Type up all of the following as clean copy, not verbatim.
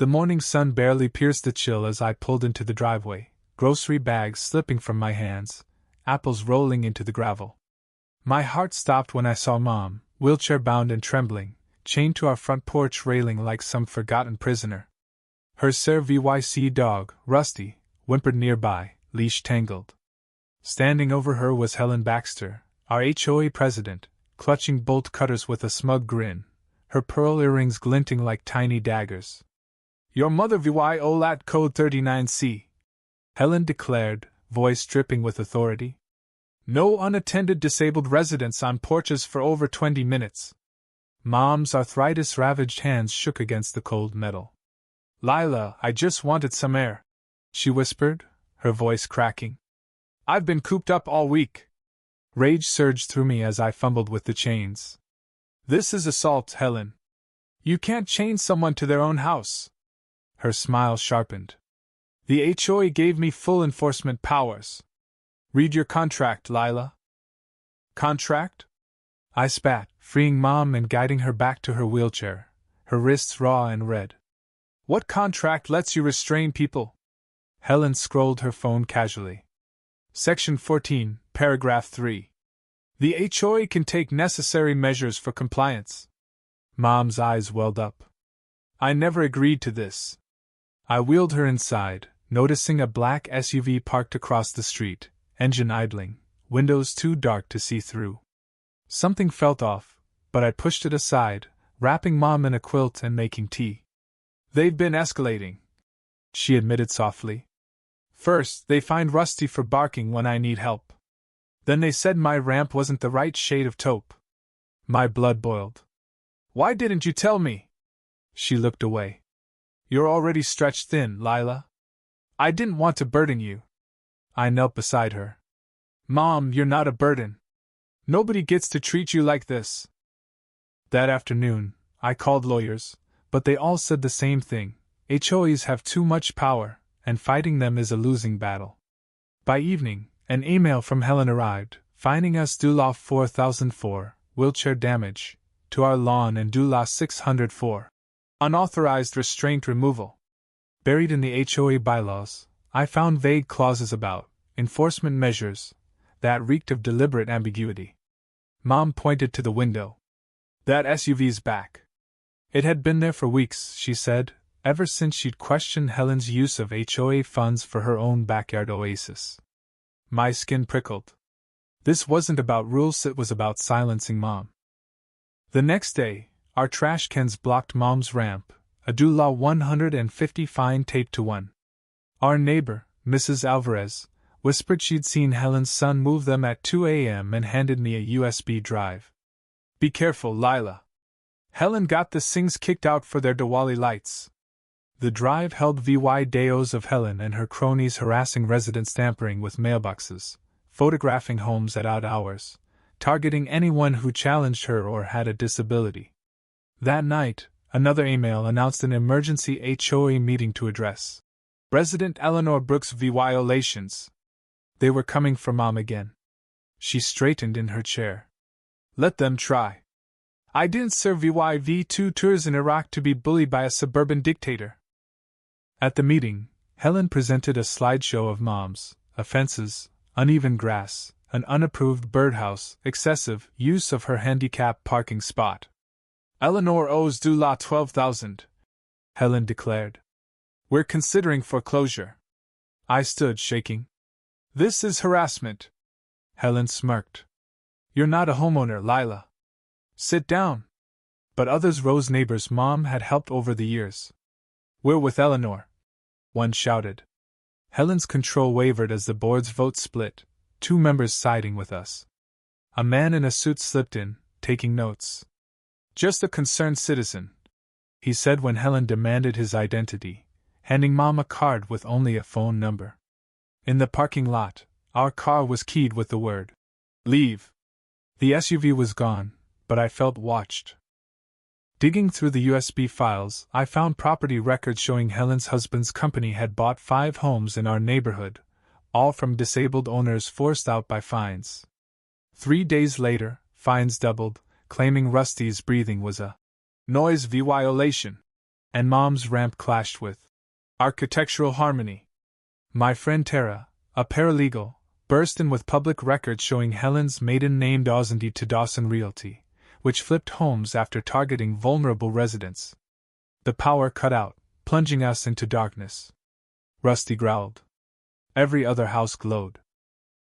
The morning sun barely pierced the chill as I pulled into the driveway, grocery bags slipping from my hands, apples rolling into the gravel. My heart stopped when I saw Mom, wheelchair-bound and trembling, chained to our front porch railing like some forgotten prisoner. Her Service dog, Rusty, whimpered nearby, leash tangled. Standing over her was Helen Baxter, our HOA president, clutching bolt cutters with a smug grin, her pearl earrings glinting like tiny daggers. "Your mother violat Code 39C," Helen declared, voice dripping with authority. "No unattended disabled residents on porches for over 20 minutes." Mom's arthritis-ravaged hands shook against the cold metal. "Lila, I just wanted some air," she whispered, her voice cracking. "I've been cooped up all week." Rage surged through me as I fumbled with the chains. "This is assault, Helen. You can't chain someone to their own house." Her smile sharpened. "The HOA gave me full enforcement powers. Read your contract, Lila." "Contract?" I spat, freeing Mom and guiding her back to her wheelchair, her wrists raw and red. "What contract lets you restrain people?" Helen scrolled her phone casually. Section 14, Paragraph 3. "The HOA can take necessary measures for compliance." Mom's eyes welled up. "I never agreed to this." I wheeled her inside, noticing a black SUV parked across the street, engine idling, windows too dark to see through. Something felt off, but I pushed it aside, wrapping Mom in a quilt and making tea. "They've been escalating," she admitted softly. "First, they fined Rusty for barking when I need help. Then they said my ramp wasn't the right shade of taupe." My blood boiled. "Why didn't you tell me?" She looked away. "You're already stretched thin, Lila. I didn't want to burden you." I knelt beside her. "Mom, you're not a burden. Nobody gets to treat you like this." That afternoon, I called lawyers, but they all said the same thing: HOAs have too much power, and fighting them is a losing battle. By evening, an email from Helen arrived, fining us $4,004 for wheelchair damage to our lawn and $600 for unauthorized restraint removal. Buried in the HOA bylaws, I found vague clauses about enforcement measures that reeked of deliberate ambiguity. Mom pointed to the window. "That SUV's back." It had been there for weeks, she said, ever since she'd questioned Helen's use of HOA funds for her own backyard oasis. My skin prickled. This wasn't about rules, it was about silencing Mom. The next day, our trash cans blocked Mom's ramp, a $150 fine taped to one. Our neighbor, Mrs. Alvarez, whispered she'd seen Helen's son move them at 2 a.m. and handed me a USB drive. "Be careful, Lila. Helen got the things kicked out for their Diwali lights." The drive held videos of Helen and her cronies harassing residents, tampering with mailboxes, photographing homes at odd hours, targeting anyone who challenged her or had a disability. That night, another email announced an emergency HOA meeting to address Resident Eleanor Brooks' violations. They were coming for Mom again. She straightened in her chair. "Let them try. I didn't serve V2 tours in Iraq to be bullied by a suburban dictator." At the meeting, Helen presented a slideshow of Mom's offenses: uneven grass, an unapproved birdhouse, excessive use of her handicap parking spot. "Eleanor owes $12,000, Helen declared. "We're considering foreclosure." I stood shaking. "This is harassment." Helen smirked. "You're not a homeowner, Lila. Sit down." But others rose. Neighbors Mom had helped over the years. "We're with Eleanor," one shouted. Helen's control wavered as the board's vote split, 2 members siding with us. A man in a suit slipped in, taking notes. "Just a concerned citizen," he said when Helen demanded his identity, handing Mom a card with only a phone number. In the parking lot, our car was keyed with the word, "Leave." The SUV was gone, but I felt watched. Digging through the USB files, I found property records showing Helen's husband's company had bought 5 homes in our neighborhood, all from disabled owners forced out by fines. 3 days later, fines doubled, claiming Rusty's breathing was a noise violation. and Mom's ramp clashed with architectural harmony. My friend Tara, a paralegal, burst in with public records showing Helen's maiden name Dawsondy to Dawson Realty, which flipped homes after targeting vulnerable residents. The power cut out, plunging us into darkness. Rusty growled. Every other house glowed.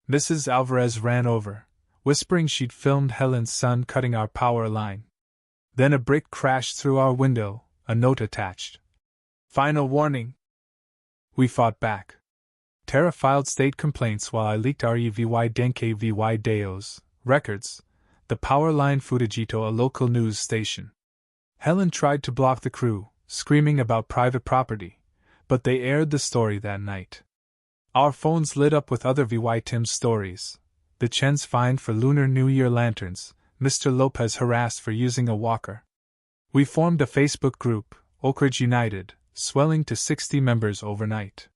Mrs. Alvarez ran over, whispering she'd filmed Helen's son cutting our power line. Then a brick crashed through our window, a note attached. Final warning. We fought back. Tara filed state complaints while I leaked REVY Denke VY Deos records, the power line Fujito, a local news station. Helen tried to block the crew, screaming about private property, but they aired the story that night. Our phones lit up with other VY Tim's stories. The Chens fined for Lunar New Year lanterns, Mr. Lopez harassed for using a walker. We formed a Facebook group, Oak Ridge United, swelling to 60 members overnight.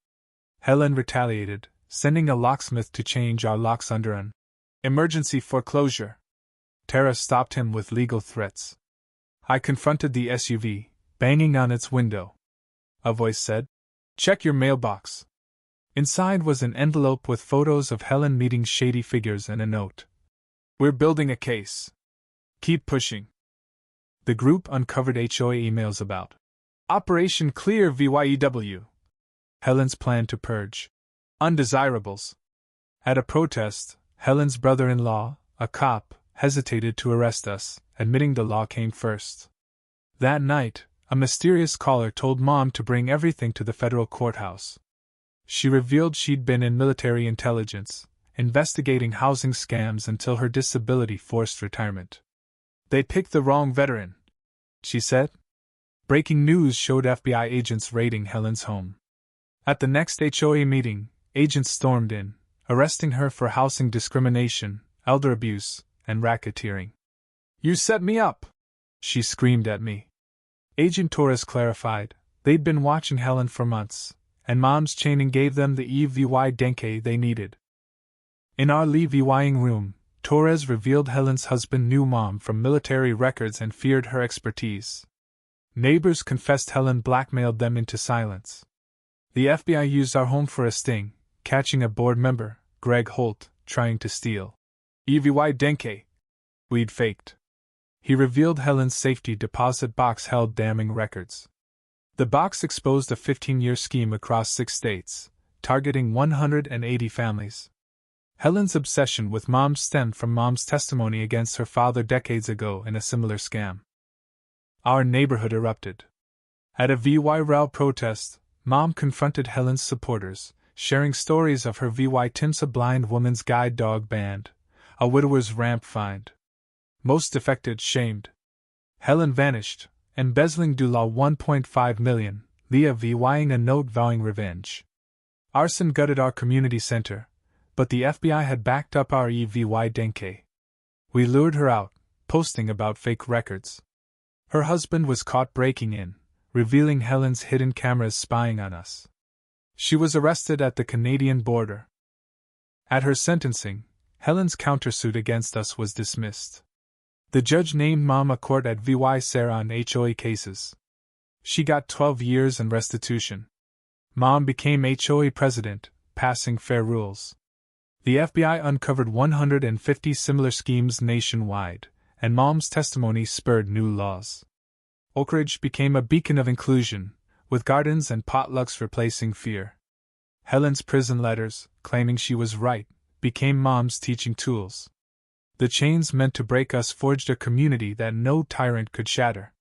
Helen retaliated, sending a locksmith to change our locks under an emergency foreclosure. Tara stopped him with legal threats. I confronted the SUV, banging on its window. A voice said, "Check your mailbox." Inside was an envelope with photos of Helen meeting shady figures and a note. "We're building a case. Keep pushing." The group uncovered HOA emails about Operation Clear VYEW. Helen's plan to purge undesirables. At a protest, Helen's brother-in-law, a cop, hesitated to arrest us, admitting the law came first. That night, a mysterious caller told Mom to bring everything to the federal courthouse. She revealed she'd been in military intelligence, investigating housing scams until her disability forced retirement. "They picked the wrong veteran," she said. Breaking news showed FBI agents raiding Helen's home. At the next HOA meeting, agents stormed in, arresting her for housing discrimination, elder abuse, and racketeering. "You set me up!" she screamed at me. Agent Torres clarified, they'd been watching Helen for months, and Mom's chaining gave them the EVY Denke they needed. In our levying room, Torres revealed Helen's husband knew Mom from military records and feared her expertise. Neighbors confessed Helen blackmailed them into silence. The FBI used our home for a sting, catching a board member, Greg Holt, trying to steal EVY Denke we'd faked. He revealed Helen's safety deposit box held damning records. The box exposed a 15-year scheme across 6 states, targeting 180 families. Helen's obsession with Mom stemmed from Mom's testimony against her father decades ago in a similar scam. Our neighborhood erupted. At a VY protest, Mom confronted Helen's supporters, sharing stories of her VY Tim's a blind woman's guide dog band, a widower's ramp find. Most defected shamed. Helen vanished, embezzling Dulaw $1.5 million, Leah VYing a note vowing revenge. Arson gutted our community center, but the FBI had backed up our EVY Denke. We lured her out, posting about fake records. Her husband was caught breaking in, revealing Helen's hidden cameras spying on us. She was arrested at the Canadian border. At her sentencing, Helen's countersuit against us was dismissed. The judge named Mom a court at VY Sarah on HOA cases. She got 12 years and restitution. Mom became HOA president, passing fair rules. The FBI uncovered 150 similar schemes nationwide, and Mom's testimony spurred new laws. Oak Ridge became a beacon of inclusion, with gardens and potlucks replacing fear. Helen's prison letters, claiming she was right, became Mom's teaching tools. The chains meant to break us forged a community that no tyrant could shatter.